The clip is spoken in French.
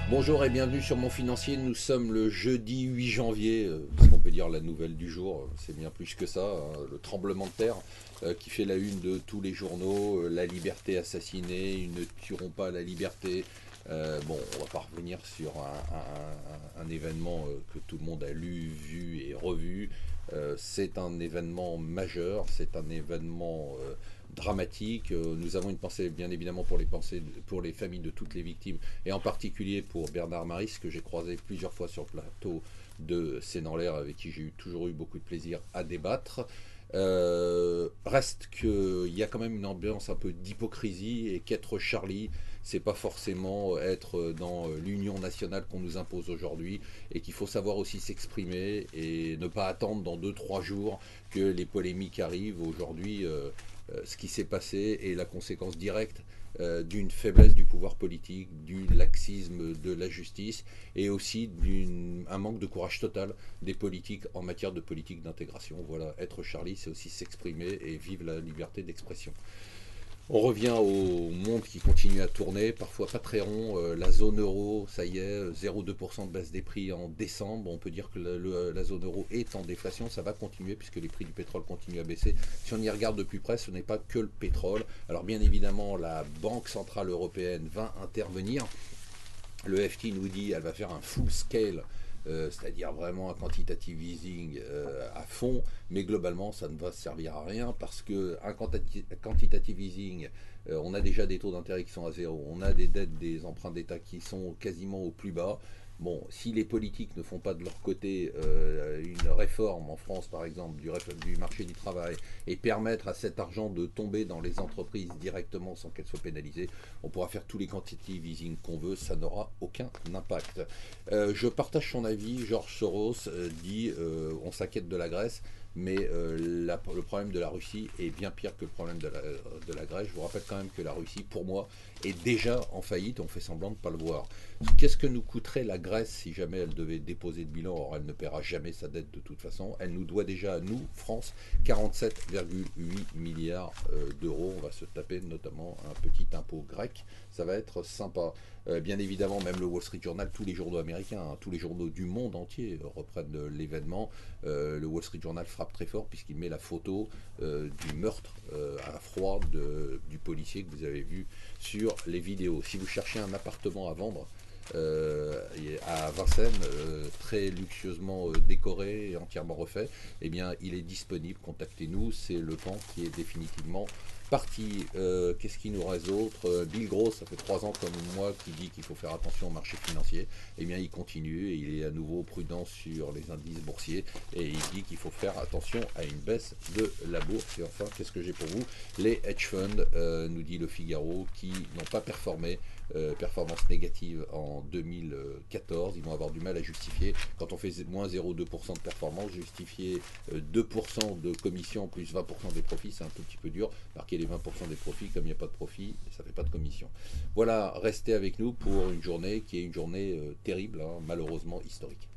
Bonjour et bienvenue sur Mon Financier. Nous sommes le jeudi 8 janvier, parce qu'on peut dire la nouvelle du jour, c'est bien plus que ça, hein, le tremblement de terre qui fait la une de tous les journaux, la liberté assassinée, ils ne tueront pas la liberté. Bon, on va pas revenir sur un événement que tout le monde a lu, vu et revu. C'est un événement majeur, c'est un événement dramatique. Nous avons une pensée bien évidemment pour les familles de toutes les victimes et en particulier pour Bernard Maris, que j'ai croisé plusieurs fois sur le plateau de C'est dans l'air, avec qui j'ai toujours eu beaucoup de plaisir à débattre. Reste qu'il y a quand même une ambiance un peu d'hypocrisie et qu'être Charlie, c'est pas forcément être dans l'union nationale qu'on nous impose aujourd'hui et qu'il faut savoir aussi s'exprimer et ne pas attendre dans 2 3 jours que les polémiques arrivent. Aujourd'hui, ce qui s'est passé est la conséquence directe d'une faiblesse du pouvoir politique, du laxisme de la justice et aussi d'un manque de courage total des politiques en matière de politique d'intégration. Voilà, être Charlie, c'est aussi s'exprimer et vivre la liberté d'expression. On revient au monde qui continue à tourner, parfois pas très rond. La zone euro, ça y est, 0,2% de baisse des prix en décembre. On peut dire que la zone euro est en déflation. Ça va continuer puisque les prix du pétrole continuent à baisser. Si on y regarde de plus près, ce n'est pas que le pétrole. Alors bien évidemment, la Banque Centrale Européenne va intervenir. Le FT nous dit qu'elle va faire un full scale, c'est-à-dire vraiment un quantitative easing à fond, mais globalement ça ne va servir à rien parce qu'un quantitative easing, on a déjà des taux d'intérêt qui sont à zéro, on a des dettes, des emprunts d'État qui sont quasiment au plus bas. Bon, si les politiques ne font pas de leur côté une réforme en France, par exemple, du marché du travail et permettre à cet argent de tomber dans les entreprises directement sans qu'elles soient pénalisées, on pourra faire tous les quantitative easing qu'on veut, ça n'aura aucun impact. Je partage son avis. George Soros dit on s'inquiète de la Grèce, mais le problème de la Russie est bien pire que le problème de la Grèce. Je vous rappelle quand même que la Russie, pour moi, est déjà en faillite. On fait semblant de ne pas le voir. Qu'est-ce que nous coûterait la Grèce si jamais elle devait déposer de bilan? Or, elle ne paiera jamais sa dette de toute façon. Elle nous doit déjà à nous, France, 47,8 milliards d'euros. On va se taper notamment un petit impôt grec. Ça va être sympa. Bien évidemment, même le Wall Street Journal, tous les journaux américains, hein, tous les journaux du monde entier reprennent l'événement. Le Wall Street Journal frappe très fort puisqu'il met la photo du meurtre à froid du policier que vous avez vu sur les vidéos. Si vous cherchez un appartement à vendre, à Vincennes, très luxueusement décoré et entièrement refait, eh bien il est disponible, contactez-nous, c'est le temps qui est définitivement parti. Qu'est-ce qui nous reste d'autre? Bill Gross, ça fait 3 ans comme moi qui dit qu'il faut faire attention au marché financier. Eh bien il continue et il est à nouveau prudent sur les indices boursiers et il dit qu'il faut faire attention à une baisse de la bourse. Et enfin, qu'est-ce que j'ai pour vous? Les hedge funds, nous dit le Figaro, qui n'ont pas performé, performance négative en 2014, ils vont avoir du mal à justifier. Quand on fait moins 0,2% de performance, justifier 2% de commission plus 20% des profits, c'est un tout petit peu dur. Marquer les 20% des profits, comme il n'y a pas de profit, ça ne fait pas de commission. Voilà, restez avec nous pour une journée qui est une journée terrible, hein, malheureusement historique.